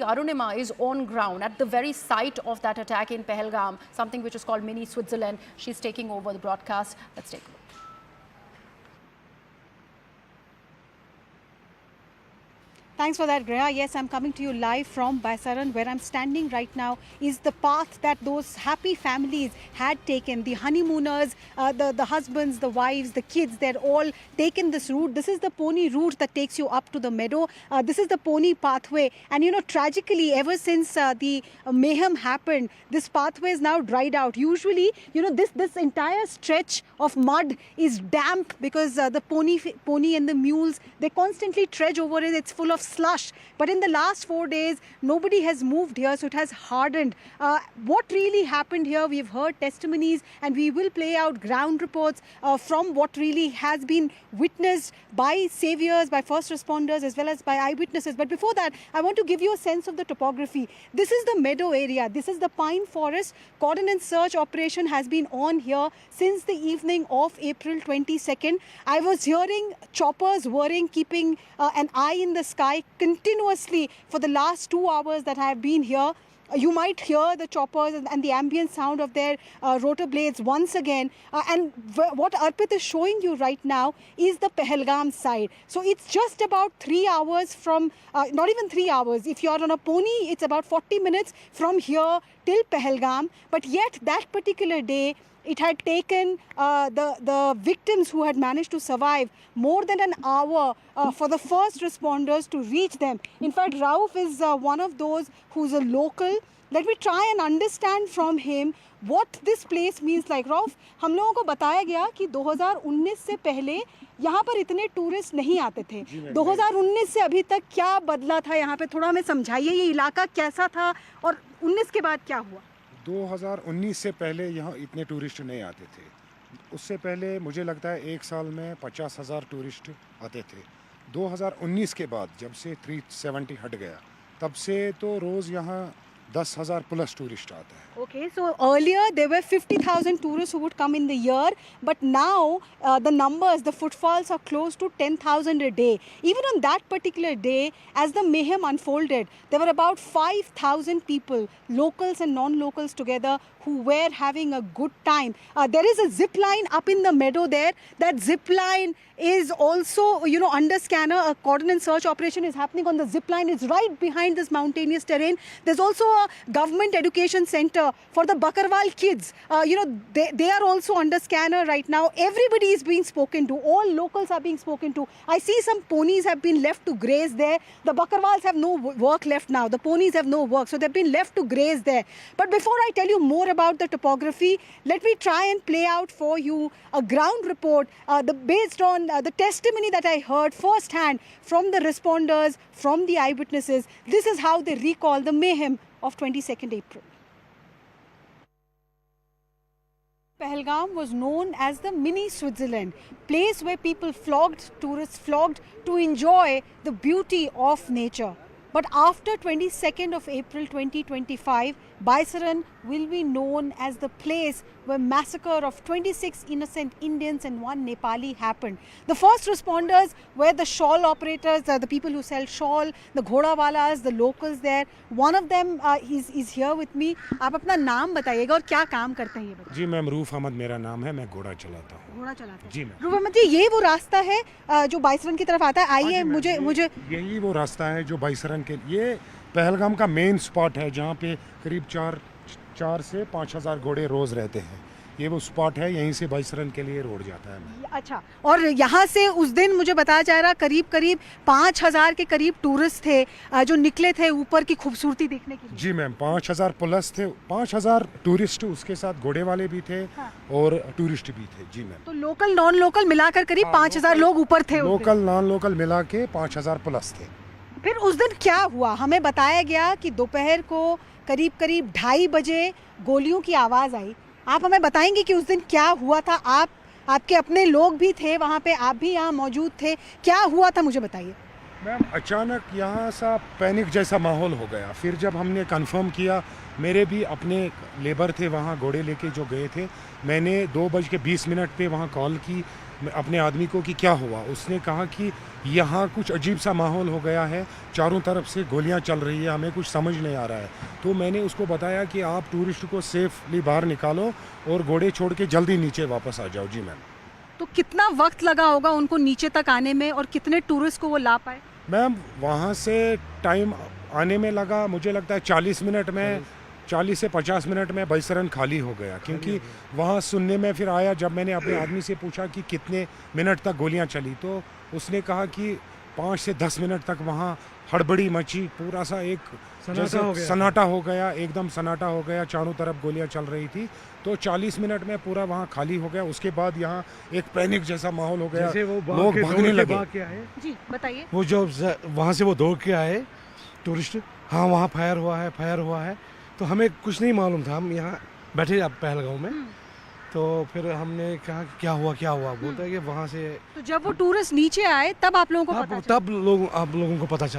colleague Arunima is on ground at the very site of that attack in Pahalgam, something which is called Mini Switzerland. She's taking over the broadcast. Let's take a look. Thanks for that, Greya. Yes, I'm coming to you live from Baisaran. Where I'm standing right now is the path that those happy families had taken. The honeymooners, the husbands, the wives, the kids, they're all taken this route. This is the pony route that takes you up to the meadow. This is the pony pathway. And, you know, tragically, ever since the mayhem happened, this pathway is now dried out. Usually, you know, this entire stretch of mud is damp because the pony and the mules, they constantly trudge over it. It's full of slush, but in the last 4 days nobody has moved here, so it has hardened. What really happened here, we've heard testimonies and we will play out ground reports from what really has been witnessed by saviors, by first responders as well as by eyewitnesses. But before that, I want to give you a sense of the topography. This is the meadow area, this is the pine forest. Cordon and search operation has been on here since the evening of April 22nd. I was hearing choppers whirring, keeping an eye in the sky continuously for the last 2 hours that I have been here. You might hear the choppers and the ambient sound of their rotor blades once again. And what Arpit is showing you right now is the Pahalgam side. So it's just about 3 hours from, not even 3 hours. If you're on a pony, it's about 40 minutes from here till Pahalgam. But yet that particular day, it had taken the victims who had managed to survive more than an hour for the first responders to reach them. In fact, Rauf is one of those who's a local. Let me try and understand from him what this place means like. Rauf, हम लोगों को बताया गया कि 2019 से पहले यहाँ पर इतने टूरिस्ट नहीं आते थे। 2019 से अभी तक क्या बदला था यहाँ पे, थोड़ा हमें समझाइए। ये इलाका कैसा था और 19 के बाद क्या हुआ? 2019 से पहले यहाँ इतने टूरिस्ट नहीं आते थे। उससे पहले मुझे लगता है 1 साल में 50,000 टूरिस्ट आते थे। 2019 के बाद जब से 370 हट गया, तब से तो रोज़ यहाँ 10,000 plus tourists आते हैं। Okay, so earlier there were 50,000 tourists who would come in the year, but now the numbers, the footfalls are close to 10,000 a day. Even on that particular day, as the mayhem unfolded, there were about 5,000 people, locals and non-locals together, who were having a good time. There is a zip line up in the meadow there. That zip line is also, you know, under scanner. A cordon and search operation is happening on the zip line. It's right behind this mountainous terrain. There's also a government education center for the Bakarwal kids. You know, they are also under scanner right now. Everybody is being spoken to. All locals are being spoken to. I see some ponies have been left to graze there. The Bakarwals have no work left now. The ponies have no work, so they've been left to graze there. But before I tell you more about the topography, let me try and play out for you a ground report based on the testimony that I heard firsthand from the responders, from the eyewitnesses. This is how they recall the mayhem of 22nd April. Pahalgam was known as the mini Switzerland, place where people flocked, tourists flocked to enjoy the beauty of nature. But after 22nd of April 2025, Baisaran will be known as the place where massacre of 26 innocent Indians and 1 Nepali happened. The first responders were the shawl operators, the people who sell shawl, the ghodawalas, the locals there. One of them is here with me. आप अपना नाम बताइएगा और क्या काम करते हैं ये बताइए। जी मैम, रूफ अहमद मेरा नाम है, मैं घोड़ा चलाता हूँ। घोड़ा चलाते हैं। जी मैम। रूफ अहमद जी, ये वो रास्ता है जो बाइसरन की तरफ आता है। आइए, मुझे यही वो रास्ता है जो बाइसरन के, ये पहलगाम का मेन स्पॉट है जहाँ पे करीब 4 से 5,000 घोड़े रोज रहते हैं। ये वो स्पॉट है, यहीं से बाइसरन के लिए रोड जाता है। अच्छा, और यहाँ से उस दिन मुझे बताया जा रहा करीब 5,000 के करीब टूरिस्ट थे जो निकले थे ऊपर की खूबसूरती देखने के लिए। जी मैम, 5,000 प्लस थे, 5,000 टूरिस्ट, उसके साथ घोड़े वाले भी थे। हाँ। और टूरिस्ट भी थे। जी मैम। तो लोकल नॉन लोकल मिलाकर करीब 5,000 लोग ऊपर थे। लोकल नॉन लोकल मिला के 5,000 प्लस थे। फिर उस दिन क्या हुआ? हमें बताया गया कि दोपहर को करीब 2:30 बजे गोलियों की आवाज़ आई। आप हमें बताएंगे कि उस दिन क्या हुआ था? आपके अपने लोग भी थे वहाँ पे, आप भी यहाँ मौजूद थे, क्या हुआ था मुझे बताइए। मैम, अचानक यहाँ सा पैनिक जैसा माहौल हो गया। फिर जब हमने कंफर्म किया, मेरे भी अपने लेबर थे वहाँ घोड़े लेके जो गए थे, मैंने 2:20 पे वहाँ कॉल की अपने आदमी को कि क्या हुआ। उसने कहा कि यहाँ कुछ अजीब सा माहौल हो गया है, चारों तरफ से गोलियाँ चल रही है, हमें कुछ समझ नहीं आ रहा है। तो मैंने उसको बताया कि आप टूरिस्ट को सेफली बाहर निकालो और घोड़े छोड़ के जल्दी नीचे वापस आ जाओ। जी मैम। तो कितना वक्त लगा होगा उनको नीचे तक आने में और कितने टूरिस्ट को वो ला पाए? मैम वहाँ से टाइम आने में लगा, मुझे लगता है 40 मिनट में, 40 से 50 मिनट में बैसरन खाली हो गया। क्योंकि वहाँ सुनने में फिर आया, जब मैंने अपने आदमी से पूछा कि कितने मिनट तक गोलियाँ चली, तो उसने कहा कि 5 से 10 मिनट तक वहाँ हड़बड़ी मची, पूरा सा एक जैसे सन्नाटा हो गया, एकदम सन्नाटा हो गया, चारों तरफ गोलियाँ चल रही थी। तो 40 मिनट में पूरा वहाँ खाली हो गया। उसके बाद यहाँ एक पैनिक जैसा माहौल हो गया, लोग भागने लगे। जी बताइए। वो जो वहाँ से वो दौड़ के आए टूरिस्ट, हाँ वहाँ फायर हुआ है। तो हमें कुछ नहीं मालूम था, हम यहाँ बैठे अब पहलगांव में, तो फिर हमने कहा कि क्या हुआ बोलता है कि वहाँ से। तो जब वो टूरिस्ट नीचे आए तब आप लोगों को पता चला? तब आप लोगों को पता चला।